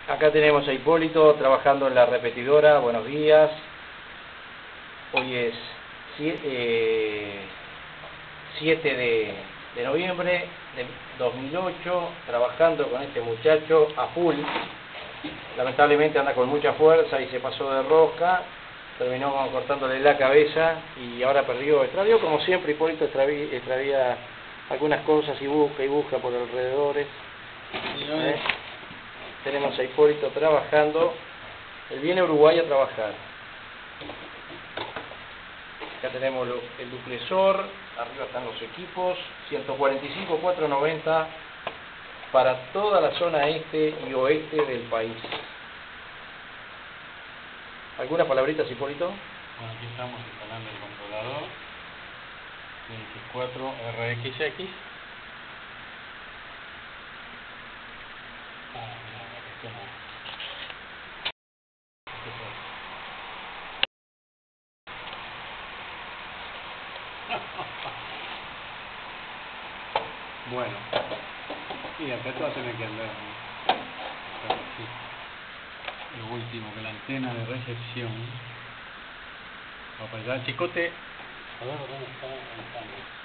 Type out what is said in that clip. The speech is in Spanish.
Acá tenemos a Hipólito trabajando en la repetidora. Buenos días. Hoy es 7 de noviembre de 2008, trabajando con este muchacho a full. Lamentablemente anda con mucha fuerza y se pasó de rosca, terminó cortándole la cabeza y ahora extravió como siempre. Hipólito extravía algunas cosas y busca por alrededores. Tenemos a Hipólito trabajando. Él viene a Uruguay a trabajar. Acá tenemos el duplesor, arriba están los equipos, 145-490 para toda la zona este y oeste del país. ¿Algunas palabritas, Hipólito? Bueno, aquí estamos instalando el controlador X4RXX. Bueno, y acá esto va a tener que andar, ¿no? Lo último, que la antena de recepción va para allá. Chicote, a ver dónde está el cambio.